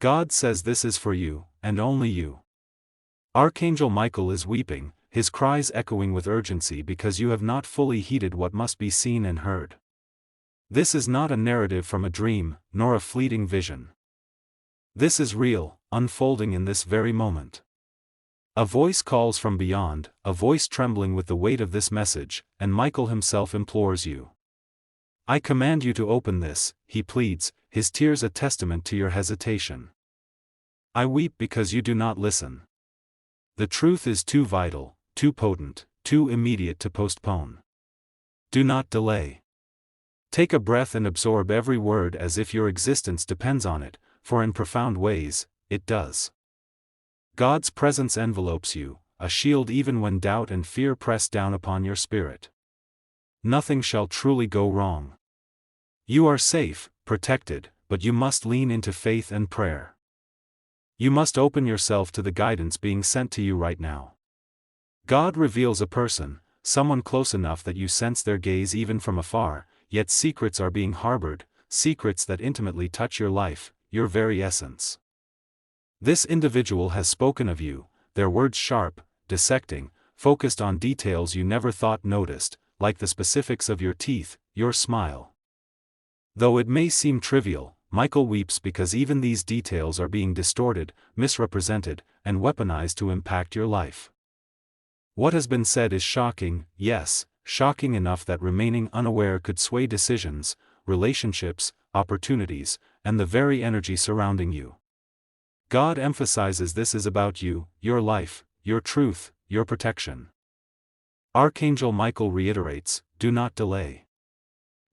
God says this is for you, and only you. Archangel Michael is weeping, his cries echoing with urgency because you have not fully heeded what must be seen and heard. This is not a narrative from a dream, nor a fleeting vision. This is real, unfolding in this very moment. A voice calls from beyond, a voice trembling with the weight of this message, and Michael himself implores you. I command you to open this, he pleads, his tears a testament to your hesitation. I weep because you do not listen. The truth is too vital, too potent, too immediate to postpone. Do not delay. Take a breath and absorb every word as if your existence depends on it, for in profound ways, it does. God's presence envelopes you, a shield even when doubt and fear press down upon your spirit. Nothing shall truly go wrong. You are safe, protected, but you must lean into faith and prayer. You must open yourself to the guidance being sent to you right now. God reveals a person, someone close enough that you sense their gaze even from afar, yet secrets are being harbored, secrets that intimately touch your life, your very essence. This individual has spoken of you, their words sharp, dissecting, focused on details you never thought noticed, like the specifics of your teeth, your smile. Though it may seem trivial, Michael weeps because even these details are being distorted, misrepresented, and weaponized to impact your life. What has been said is shocking, yes, shocking enough that remaining unaware could sway decisions, relationships, opportunities, and the very energy surrounding you. God emphasizes this is about you, your life, your truth, your protection. Archangel Michael reiterates, do not delay.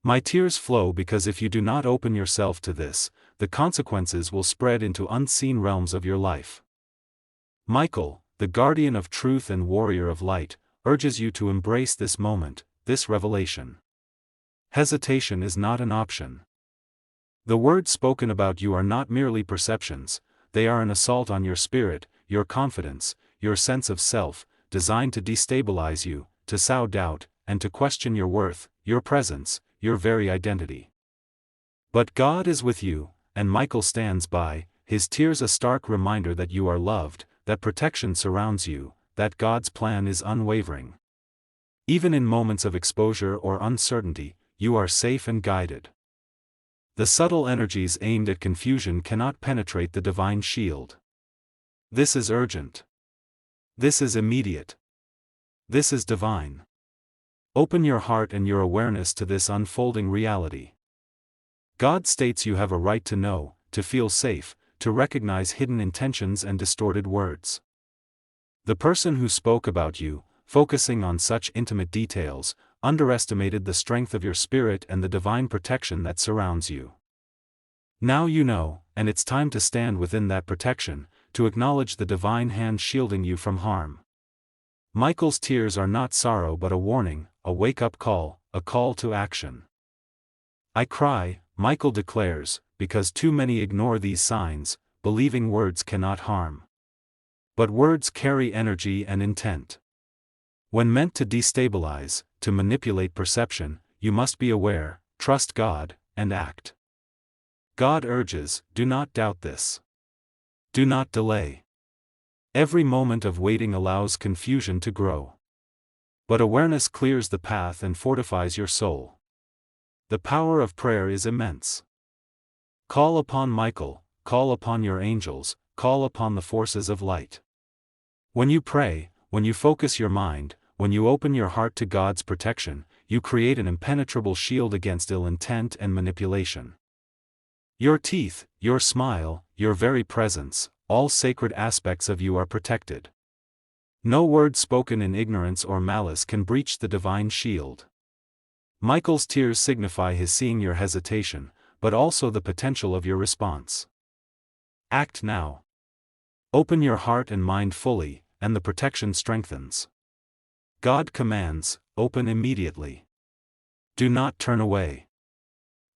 My tears flow because if you do not open yourself to this, the consequences will spread into unseen realms of your life. Michael, the guardian of truth and warrior of light, urges you to embrace this moment, this revelation. Hesitation is not an option. The words spoken about you are not merely perceptions, they are an assault on your spirit, your confidence, your sense of self, designed to destabilize you, to sow doubt, and to question your worth, your presence, your very identity. But God is with you, and Michael stands by, his tears a stark reminder that you are loved, that protection surrounds you, that God's plan is unwavering. Even in moments of exposure or uncertainty, you are safe and guided. The subtle energies aimed at confusion cannot penetrate the divine shield. This is urgent. This is immediate. This is divine. Open your heart and your awareness to this unfolding reality. God states you have a right to know, to feel safe, to recognize hidden intentions and distorted words. The person who spoke about you, focusing on such intimate details, underestimated the strength of your spirit and the divine protection that surrounds you. Now you know, and it's time to stand within that protection, to acknowledge the divine hand shielding you from harm. Michael's tears are not sorrow but a warning, a wake-up call, a call to action. I cry, Michael declares, because too many ignore these signs, believing words cannot harm. But words carry energy and intent. When meant to destabilize, to manipulate perception, you must be aware, trust God, and act. God urges, do not doubt this. Do not delay. Every moment of waiting allows confusion to grow. But awareness clears the path and fortifies your soul. The power of prayer is immense. Call upon Michael, call upon your angels, call upon the forces of light. When you pray, when you focus your mind, when you open your heart to God's protection, you create an impenetrable shield against ill intent and manipulation. Your teeth, your smile, your very presence, all sacred aspects of you are protected. No word spoken in ignorance or malice can breach the divine shield. Michael's tears signify his seeing your hesitation, but also the potential of your response. Act now. Open your heart and mind fully, and the protection strengthens. God commands, open immediately. Do not turn away.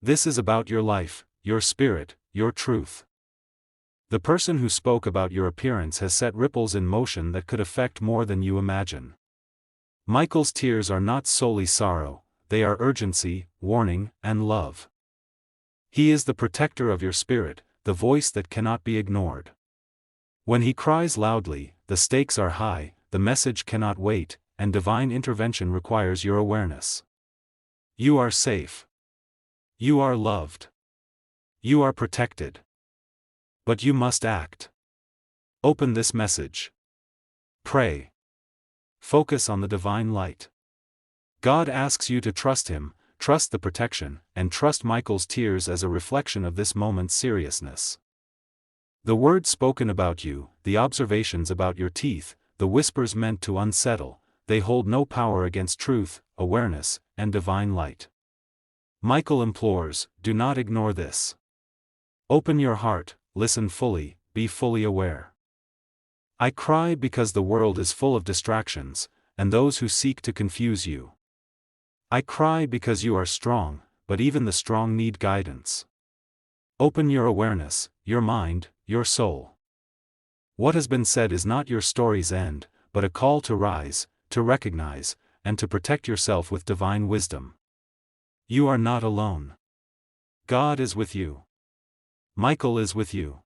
This is about your life, your spirit, your truth. The person who spoke about your appearance has set ripples in motion that could affect more than you imagine. Michael's tears are not solely sorrow, they are urgency, warning, and love. He is the protector of your spirit, the voice that cannot be ignored. When he cries loudly, the stakes are high, the message cannot wait, and divine intervention requires your awareness. You are safe. You are loved. You are protected. But you must act. Open this message. Pray. Focus on the divine light. God asks you to trust him, trust the protection, and trust Michael's tears as a reflection of this moment's seriousness. The words spoken about you, the observations about your teeth, the whispers meant to unsettle, they hold no power against truth, awareness, and divine light. Michael implores, do not ignore this. Open your heart, listen fully, be fully aware. I cry because the world is full of distractions, and those who seek to confuse you. I cry because you are strong, but even the strong need guidance. Open your awareness, your mind, your soul. What has been said is not your story's end, but a call to rise, to recognize, and to protect yourself with divine wisdom. You are not alone. God is with you. Michael is with you.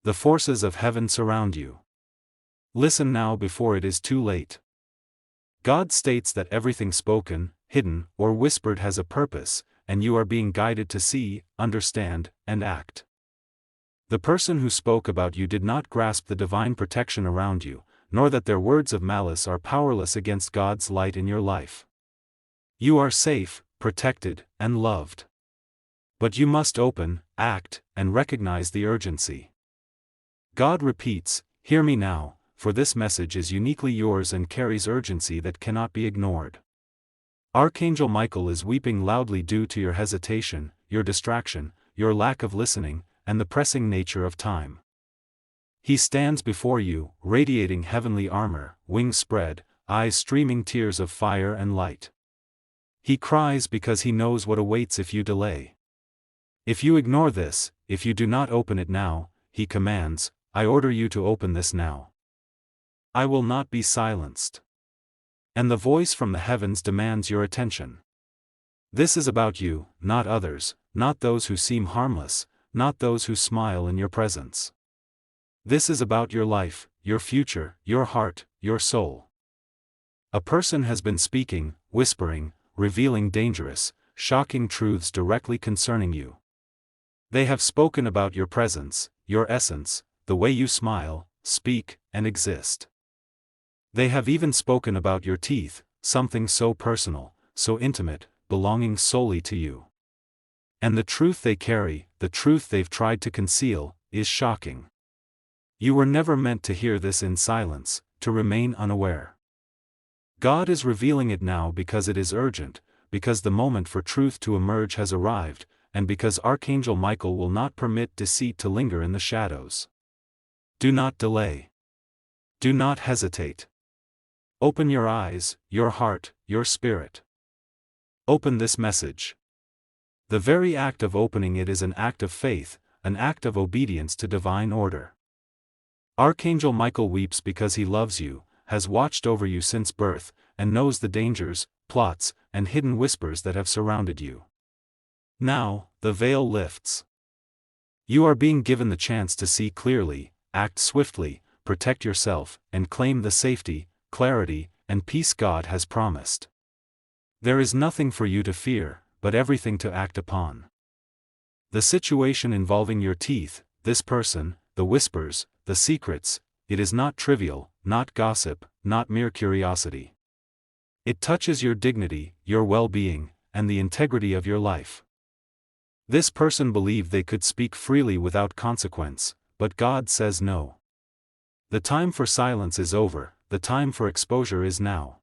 The forces of heaven surround you. Listen now before it is too late. God states that everything spoken, hidden, or whispered has a purpose, and you are being guided to see, understand, and act. The person who spoke about you did not grasp the divine protection around you, nor that their words of malice are powerless against God's light in your life. You are safe, protected, and loved. But you must open, act, and recognize the urgency. God repeats, hear me now, for this message is uniquely yours and carries urgency that cannot be ignored. Archangel Michael is weeping loudly due to your hesitation, your distraction, your lack of listening, and the pressing nature of time. He stands before you, radiating heavenly armor, wings spread, eyes streaming tears of fire and light. He cries because he knows what awaits if you delay. If you ignore this, if you do not open it now, he commands, I order you to open this now. I will not be silenced. And the voice from the heavens demands your attention. This is about you, not others, not those who seem harmless, not those who smile in your presence. This is about your life, your future, your heart, your soul. A person has been speaking, whispering, revealing dangerous, shocking truths directly concerning you. They have spoken about your presence, your essence, the way you smile, speak, and exist. They have even spoken about your teeth, something so personal, so intimate, belonging solely to you. And the truth they carry, the truth they've tried to conceal, is shocking. You were never meant to hear this in silence, to remain unaware. God is revealing it now because it is urgent, because the moment for truth to emerge has arrived, and because Archangel Michael will not permit deceit to linger in the shadows. Do not delay. Do not hesitate. Open your eyes, your heart, your spirit. Open this message. The very act of opening it is an act of faith, an act of obedience to divine order. Archangel Michael weeps because he loves you, has watched over you since birth, and knows the dangers, plots, and hidden whispers that have surrounded you. Now, the veil lifts. You are being given the chance to see clearly, act swiftly, protect yourself, and claim the safety, clarity, and peace God has promised. There is nothing for you to fear, but everything to act upon. The situation involving your teeth, this person, the whispers, the secrets, it is not trivial, not gossip, not mere curiosity. It touches your dignity, your well-being, and the integrity of your life. This person believed they could speak freely without consequence, but God says no. The time for silence is over, the time for exposure is now.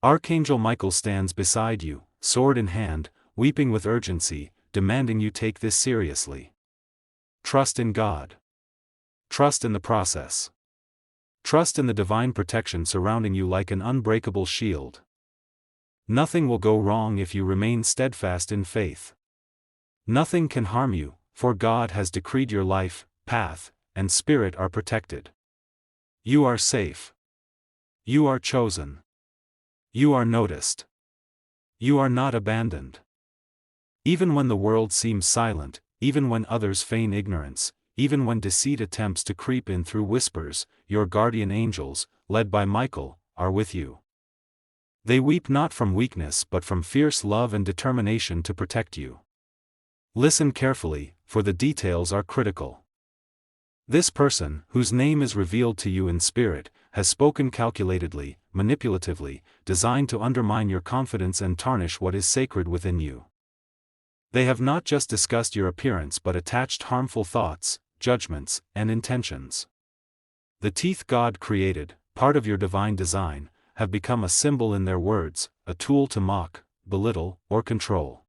Archangel Michael stands beside you, sword in hand, weeping with urgency, demanding you take this seriously. Trust in God. Trust in the process. Trust in the divine protection surrounding you like an unbreakable shield. Nothing will go wrong if you remain steadfast in faith. Nothing can harm you, for God has decreed your life, path, and spirit are protected. You are safe. You are chosen. You are noticed. You are not abandoned. Even when the world seems silent, even when others feign ignorance, even when deceit attempts to creep in through whispers. Your guardian angels, led by Michael, are with you. They weep not from weakness but from fierce love and determination to protect you. Listen carefully, for the details are critical. This person, whose name is revealed to you in spirit, has spoken calculatedly, manipulatively, designed to undermine your confidence and tarnish what is sacred within you. They have not just discussed your appearance but attached harmful thoughts, judgments, and intentions. The teeth God created, part of your divine design, have become a symbol in their words, a tool to mock, belittle, or control.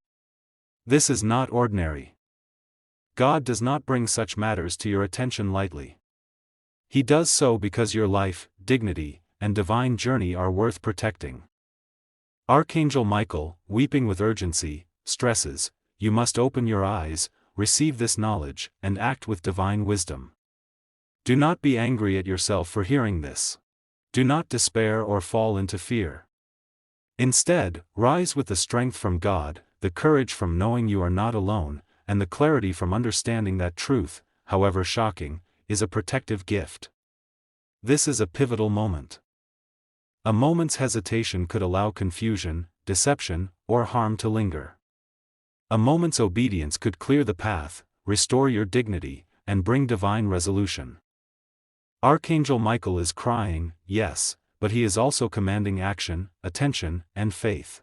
This is not ordinary. God does not bring such matters to your attention lightly. He does so because your life, dignity, and divine journey are worth protecting. Archangel Michael, weeping with urgency, stresses, you must open your eyes, receive this knowledge, and act with divine wisdom. Do not be angry at yourself for hearing this. Do not despair or fall into fear. Instead, rise with the strength from God, the courage from knowing you are not alone, and the clarity from understanding that truth, however shocking, is a protective gift. This is a pivotal moment. A moment's hesitation could allow confusion, deception, or harm to linger. A moment's obedience could clear the path, restore your dignity, and bring divine resolution. Archangel Michael is crying, yes, but he is also commanding action, attention, and faith.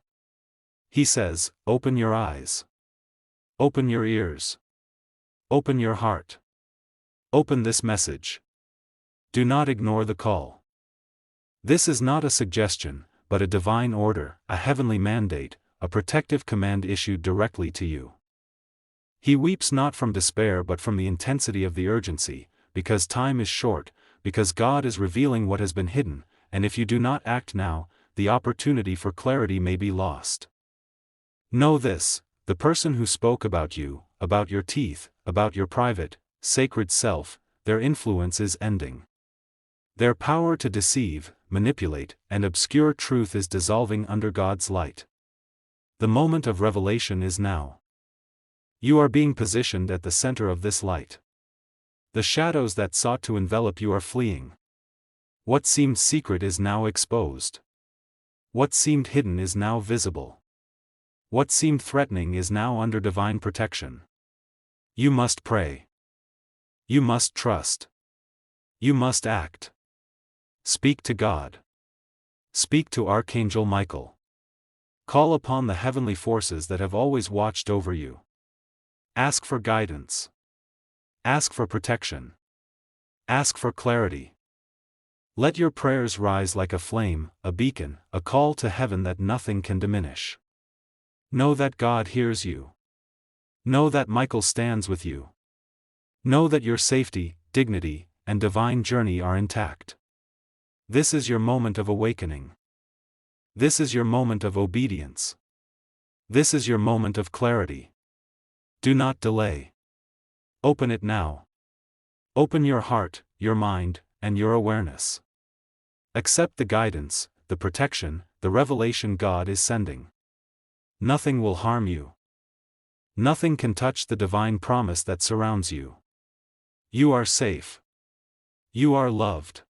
He says, open your eyes. Open your ears. Open your heart. Open this message. Do not ignore the call. This is not a suggestion, but a divine order, a heavenly mandate, a protective command issued directly to you. He weeps not from despair but from the intensity of the urgency, because time is short, because God is revealing what has been hidden, and if you do not act now, the opportunity for clarity may be lost. Know this, the person who spoke about you, about your teeth, about your private, sacred self, their influence is ending. Their power to deceive, manipulate, and obscure truth is dissolving under God's light. The moment of revelation is now. You are being positioned at the center of this light. The shadows that sought to envelop you are fleeing. What seemed secret is now exposed. What seemed hidden is now visible. What seemed threatening is now under divine protection. You must pray. You must trust. You must act. Speak to God. Speak to Archangel Michael. Call upon the heavenly forces that have always watched over you. Ask for guidance. Ask for protection. Ask for clarity. Let your prayers rise like a flame, a beacon, a call to heaven that nothing can diminish. Know that God hears you. Know that Michael stands with you. Know that your safety, dignity, and divine journey are intact. This is your moment of awakening. This is your moment of obedience. This is your moment of clarity. Do not delay. Open it now. Open your heart, your mind, and your awareness. Accept the guidance, the protection, the revelation God is sending. Nothing will harm you. Nothing can touch the divine promise that surrounds you. You are safe. You are loved.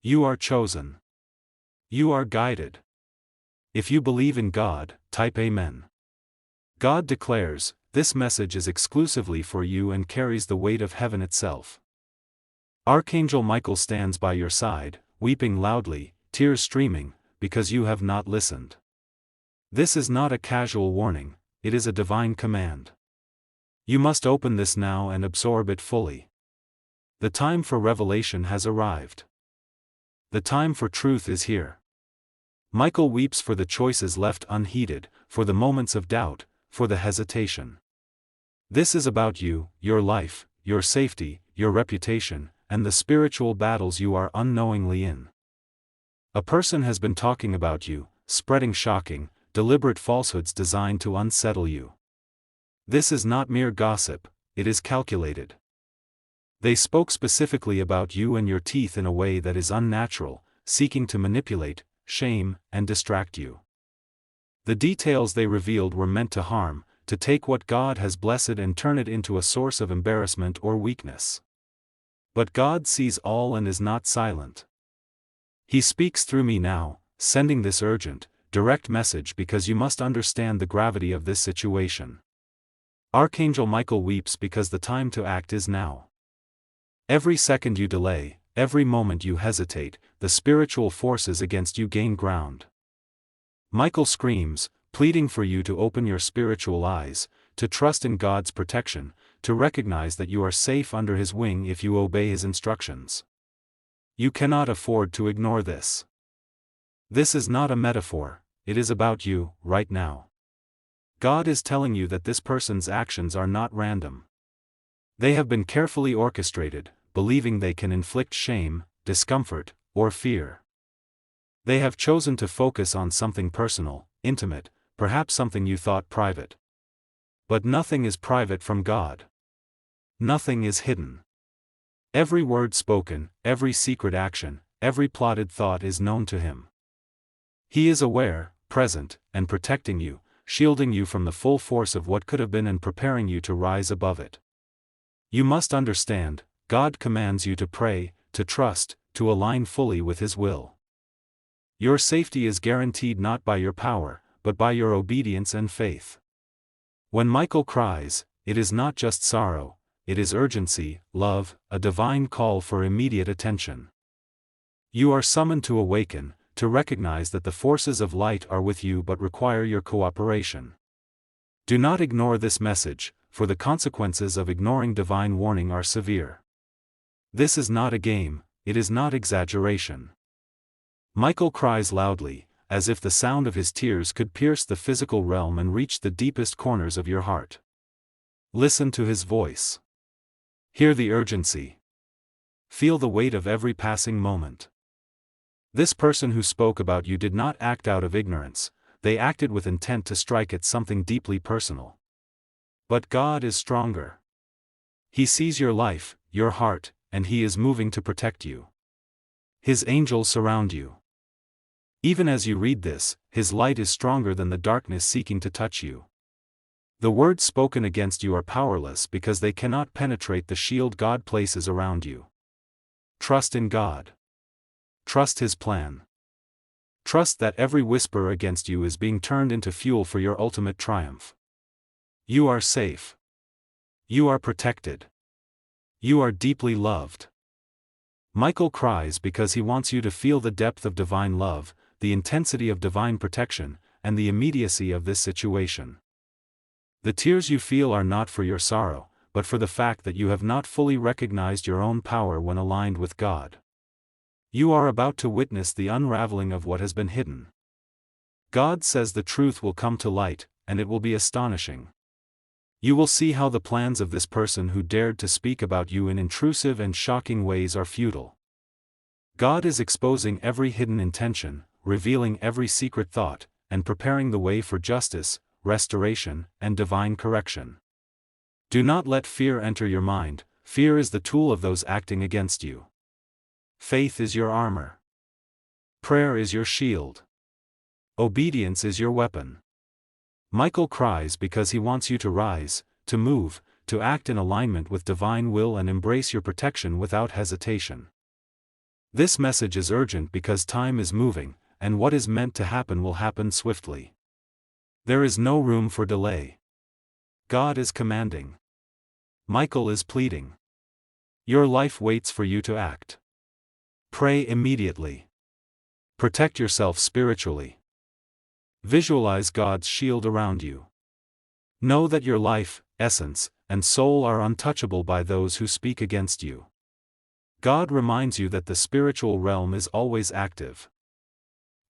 You are chosen. You are guided. If you believe in God, type Amen. God declares, this message is exclusively for you and carries the weight of heaven itself. Archangel Michael stands by your side, weeping loudly, tears streaming, because you have not listened. This is not a casual warning, it is a divine command. You must open this now and absorb it fully. The time for revelation has arrived. The time for truth is here. Michael weeps for the choices left unheeded, for the moments of doubt, for the hesitation. This is about you, your life, your safety, your reputation, and the spiritual battles you are unknowingly in. A person has been talking about you, spreading shocking, deliberate falsehoods designed to unsettle you. This is not mere gossip, it is calculated. They spoke specifically about you and your teeth in a way that is unnatural, seeking to manipulate, shame, and distract you. The details they revealed were meant to harm, to take what God has blessed and turn it into a source of embarrassment or weakness. But God sees all and is not silent. He speaks through me now, sending this urgent, direct message because you must understand the gravity of this situation. Archangel Michael weeps because the time to act is now. Every second you delay, every moment you hesitate, the spiritual forces against you gain ground. Michael screams, pleading for you to open your spiritual eyes, to trust in God's protection, to recognize that you are safe under His wing if you obey His instructions. You cannot afford to ignore this. This is not a metaphor, it is about you, right now. God is telling you that this person's actions are not random. They have been carefully orchestrated, believing they can inflict shame, discomfort, or fear. They have chosen to focus on something personal, intimate, perhaps something you thought private. But nothing is private from God. Nothing is hidden. Every word spoken, every secret action, every plotted thought is known to Him. He is aware, present, and protecting you, shielding you from the full force of what could have been and preparing you to rise above it. You must understand, God commands you to pray, to trust, to align fully with His will. Your safety is guaranteed not by your power, but by your obedience and faith. When Michael cries, it is not just sorrow, it is urgency, love, a divine call for immediate attention. You are summoned to awaken, to recognize that the forces of light are with you but require your cooperation. Do not ignore this message, for the consequences of ignoring divine warning are severe. This is not a game, it is not exaggeration. Michael cries loudly, as if the sound of his tears could pierce the physical realm and reach the deepest corners of your heart. Listen to his voice. Hear the urgency. Feel the weight of every passing moment. This person who spoke about you did not act out of ignorance, they acted with intent to strike at something deeply personal. But God is stronger. He sees your life, your heart, and He is moving to protect you. His angels surround you. Even as you read this, His light is stronger than the darkness seeking to touch you. The words spoken against you are powerless because they cannot penetrate the shield God places around you. Trust in God. Trust His plan. Trust that every whisper against you is being turned into fuel for your ultimate triumph. You are safe. You are protected. You are deeply loved. Michael cries because he wants you to feel the depth of divine love, the intensity of divine protection, and the immediacy of this situation. The tears you feel are not for your sorrow, but for the fact that you have not fully recognized your own power when aligned with God. You are about to witness the unraveling of what has been hidden. God says the truth will come to light, and it will be astonishing. You will see how the plans of this person who dared to speak about you in intrusive and shocking ways are futile. God is exposing every hidden intention, revealing every secret thought, and preparing the way for justice, restoration, and divine correction. Do not let fear enter your mind. Fear is the tool of those acting against you. Faith is your armor. Prayer is your shield. Obedience is your weapon. Michael cries because he wants you to rise, to move, to act in alignment with divine will and embrace your protection without hesitation. This message is urgent because time is moving, and what is meant to happen will happen swiftly. There is no room for delay. God is commanding. Michael is pleading. Your life waits for you to act. Pray immediately. Protect yourself spiritually. Visualize God's shield around you. Know that your life, essence, and soul are untouchable by those who speak against you. God reminds you that the spiritual realm is always active.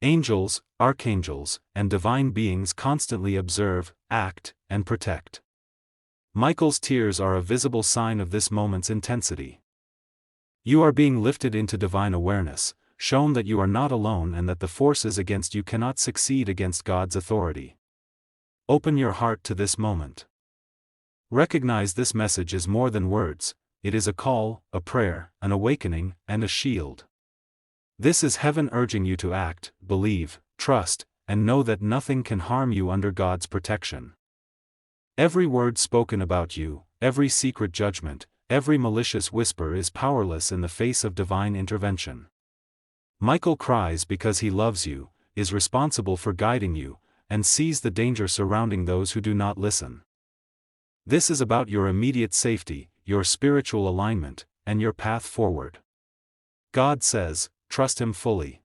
Angels, archangels, and divine beings constantly observe, act, and protect. Michael's tears are a visible sign of this moment's intensity. You are being lifted into divine awareness, shown that you are not alone and that the forces against you cannot succeed against God's authority. Open your heart to this moment. Recognize this message is more than words, it is a call, a prayer, an awakening, and a shield. This is heaven urging you to act, believe, trust, and know that nothing can harm you under God's protection. Every word spoken about you, every secret judgment, every malicious whisper is powerless in the face of divine intervention. Michael cries because he loves you, is responsible for guiding you, and sees the danger surrounding those who do not listen. This is about your immediate safety, your spiritual alignment, and your path forward. God says, trust him fully.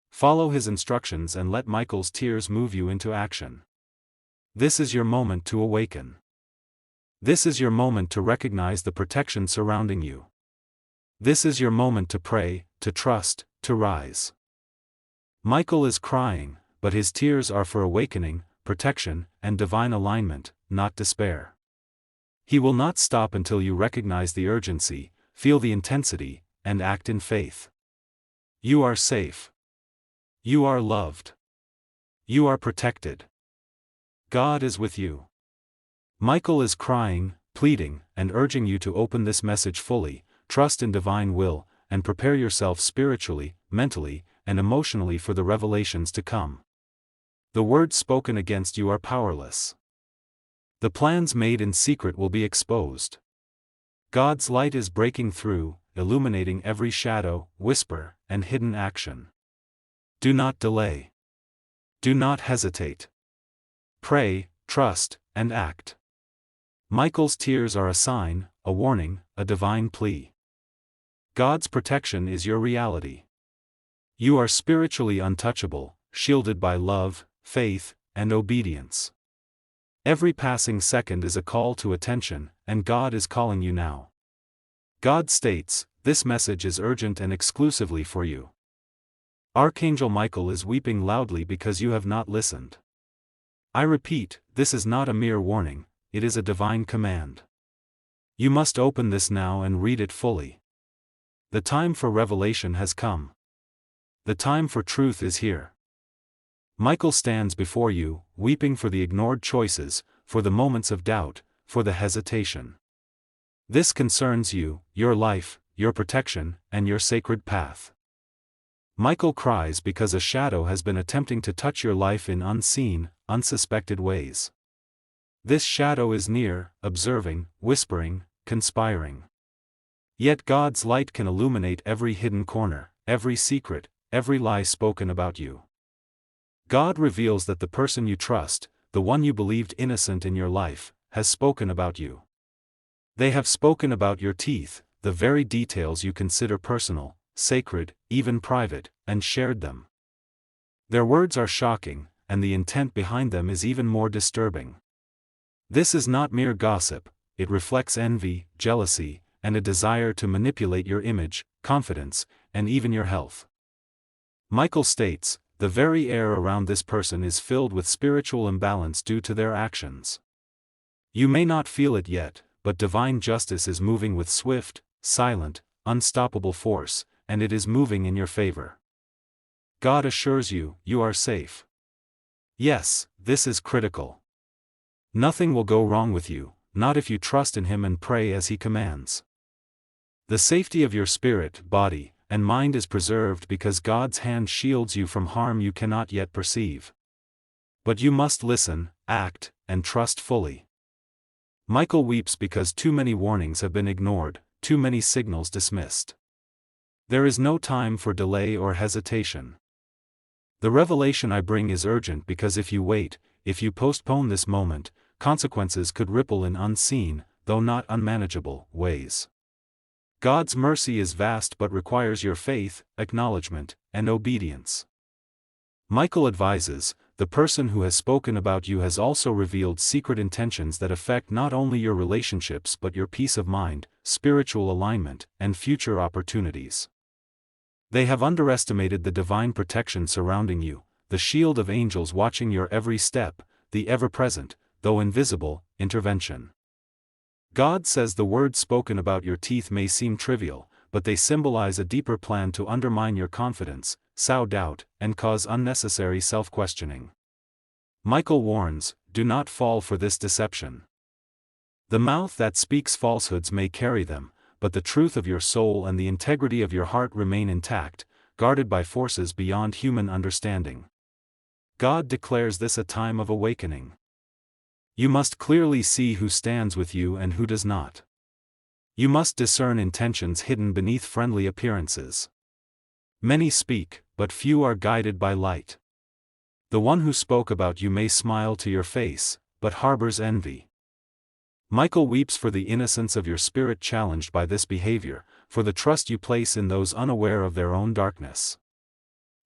Follow his instructions and let Michael's tears move you into action. This is your moment to awaken. This is your moment to recognize the protection surrounding you. This is your moment to pray, to trust, to rise. Michael is crying, but his tears are for awakening, protection, and divine alignment, not despair. He will not stop until you recognize the urgency, feel the intensity, and act in faith. You are safe. You are loved. You are protected. God is with you. Michael is crying, pleading, and urging you to open this message fully, trust in divine will, and prepare yourself spiritually, mentally, and emotionally for the revelations to come. The words spoken against you are powerless. The plans made in secret will be exposed. God's light is breaking through, illuminating every shadow, whisper, and hidden action. Do not delay. Do not hesitate. Pray, trust, and act. Michael's tears are a sign, a warning, a divine plea. God's protection is your reality. You are spiritually untouchable, shielded by love, faith, and obedience. Every passing second is a call to attention, and God is calling you now. God states, this message is urgent and exclusively for you. Archangel Michael is weeping loudly because you have not listened. I repeat, this is not a mere warning, it is a divine command. You must open this now and read it fully. The time for revelation has come. The time for truth is here. Michael stands before you, weeping for the ignored choices, for the moments of doubt, for the hesitation. This concerns you, your life, your protection, and your sacred path. Michael cries because a shadow has been attempting to touch your life in unseen, unsuspected ways. This shadow is near, observing, whispering, conspiring. Yet God's light can illuminate every hidden corner, every secret, every lie spoken about you. God reveals that the person you trust, the one you believed innocent in your life, has spoken about you. They have spoken about your teeth, the very details you consider personal, sacred, even private, and shared them. Their words are shocking, and the intent behind them is even more disturbing. This is not mere gossip, it reflects envy, jealousy, and a desire to manipulate your image, confidence, and even your health. Michael states, the very air around this person is filled with spiritual imbalance due to their actions. You may not feel it yet, but divine justice is moving with swift, silent, unstoppable force, and it is moving in your favor. God assures you, you are safe. Yes, this is critical. Nothing will go wrong with you, not if you trust in Him and pray as He commands. The safety of your spirit, body, and mind is preserved because God's hand shields you from harm you cannot yet perceive. But you must listen, act, and trust fully. Michael weeps because too many warnings have been ignored, too many signals dismissed. There is no time for delay or hesitation. The revelation I bring is urgent because if you wait, if you postpone this moment, consequences could ripple in unseen, though not unmanageable, ways. God's mercy is vast but requires your faith, acknowledgement, and obedience. Michael advises, the person who has spoken about you has also revealed secret intentions that affect not only your relationships but your peace of mind, spiritual alignment, and future opportunities. They have underestimated the divine protection surrounding you, the shield of angels watching your every step, the ever-present, though invisible, intervention. God says the words spoken about your teeth may seem trivial, but they symbolize a deeper plan to undermine your confidence, sow doubt, and cause unnecessary self-questioning. Michael warns, do not fall for this deception. The mouth that speaks falsehoods may carry them, but the truth of your soul and the integrity of your heart remain intact, guarded by forces beyond human understanding. God declares this a time of awakening. You must clearly see who stands with you and who does not. You must discern intentions hidden beneath friendly appearances. Many speak, but few are guided by light. The one who spoke about you may smile to your face, but harbors envy. Michael weeps for the innocence of your spirit challenged by this behavior, for the trust you place in those unaware of their own darkness.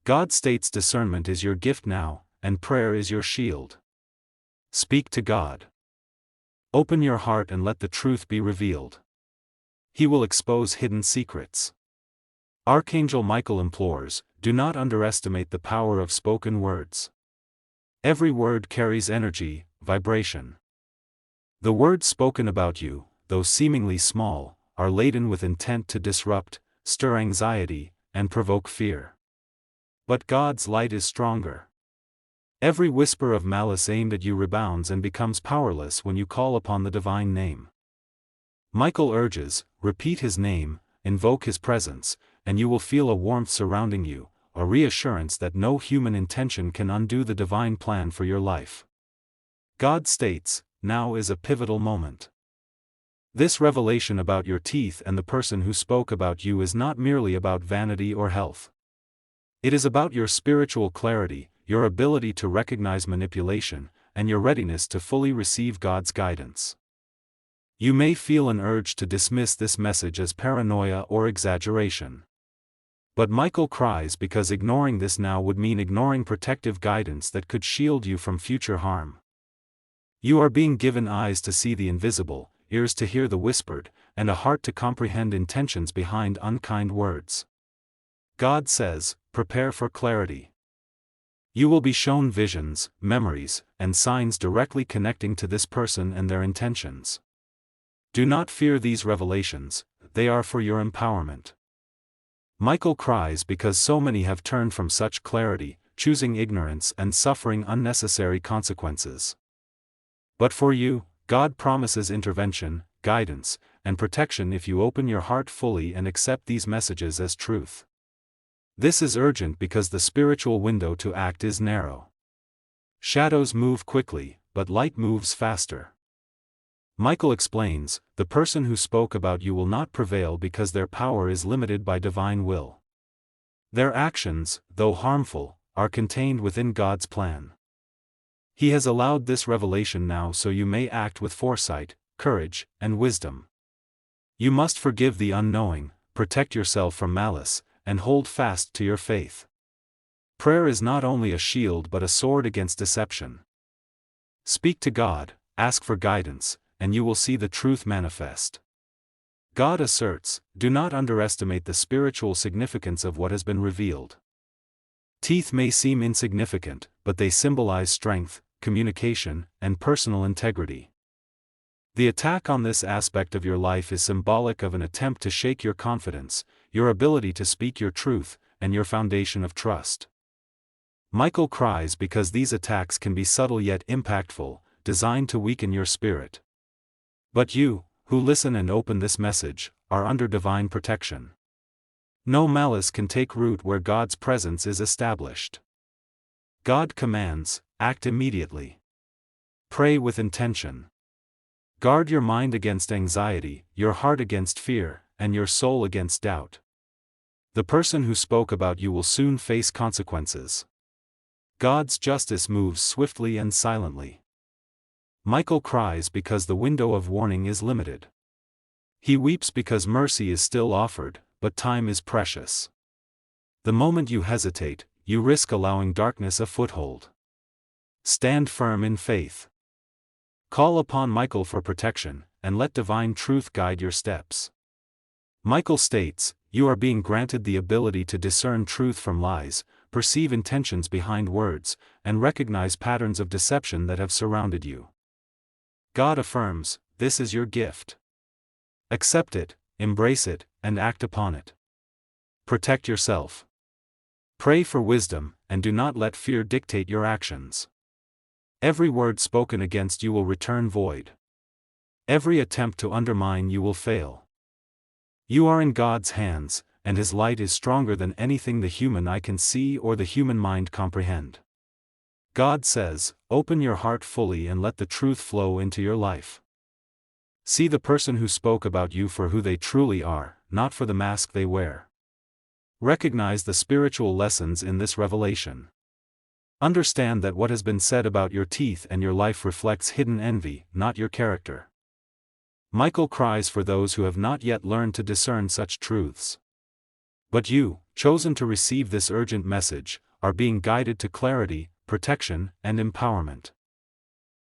God states discernment is your gift now, and prayer is your shield. Speak to God. Open your heart and let the truth be revealed. He will expose hidden secrets. Archangel Michael implores, do not underestimate the power of spoken words. Every word carries energy, vibration. The words spoken about you, though seemingly small, are laden with intent to disrupt, stir anxiety, and provoke fear. But God's light is stronger. Every whisper of malice aimed at you rebounds and becomes powerless when you call upon the divine name. Michael urges, repeat his name, invoke his presence, and you will feel a warmth surrounding you, a reassurance that no human intention can undo the divine plan for your life. God states, now is a pivotal moment. This revelation about your teeth and the person who spoke about you is not merely about vanity or health. It is about your spiritual clarity, your ability to recognize manipulation, and your readiness to fully receive God's guidance. You may feel an urge to dismiss this message as paranoia or exaggeration. But Michael cries because ignoring this now would mean ignoring protective guidance that could shield you from future harm. You are being given eyes to see the invisible, ears to hear the whispered, and a heart to comprehend intentions behind unkind words. God says, prepare for clarity. You will be shown visions, memories, and signs directly connecting to this person and their intentions. Do not fear these revelations, they are for your empowerment. Michael cries because so many have turned from such clarity, choosing ignorance and suffering unnecessary consequences. But for you, God promises intervention, guidance, and protection if you open your heart fully and accept these messages as truth. This is urgent because the spiritual window to act is narrow. Shadows move quickly, but light moves faster. Michael explains, the person who spoke about you will not prevail because their power is limited by divine will. Their actions, though harmful, are contained within God's plan. He has allowed this revelation now so you may act with foresight, courage, and wisdom. You must forgive the unknowing, protect yourself from malice, and hold fast to your faith. Prayer is not only a shield but a sword against deception. Speak to God, ask for guidance, and you will see the truth manifest. God asserts, do not underestimate the spiritual significance of what has been revealed. Teeth may seem insignificant, but they symbolize strength, communication, and personal integrity. The attack on this aspect of your life is symbolic of an attempt to shake your confidence, your ability to speak your truth, and your foundation of trust. Michael cries because these attacks can be subtle yet impactful, designed to weaken your spirit. But you, who listen and open this message, are under divine protection. No malice can take root where God's presence is established. God commands, act immediately. Pray with intention. Guard your mind against anxiety, your heart against fear, and your soul against doubt. The person who spoke about you will soon face consequences. God's justice moves swiftly and silently. Michael cries because the window of warning is limited. He weeps because mercy is still offered, but time is precious. The moment you hesitate, you risk allowing darkness a foothold. Stand firm in faith. Call upon Michael for protection, and let divine truth guide your steps. Michael states, you are being granted the ability to discern truth from lies, perceive intentions behind words, and recognize patterns of deception that have surrounded you. God affirms, this is your gift. Accept it, embrace it, and act upon it. Protect yourself. Pray for wisdom, and do not let fear dictate your actions. Every word spoken against you will return void. Every attempt to undermine you will fail. You are in God's hands, and His light is stronger than anything the human eye can see or the human mind comprehend. God says, open your heart fully and let the truth flow into your life. See the person who spoke about you for who they truly are, not for the mask they wear. Recognize the spiritual lessons in this revelation. Understand that what has been said about your teeth and your life reflects hidden envy, not your character. Michael cries for those who have not yet learned to discern such truths. But you, chosen to receive this urgent message, are being guided to clarity, protection, and empowerment.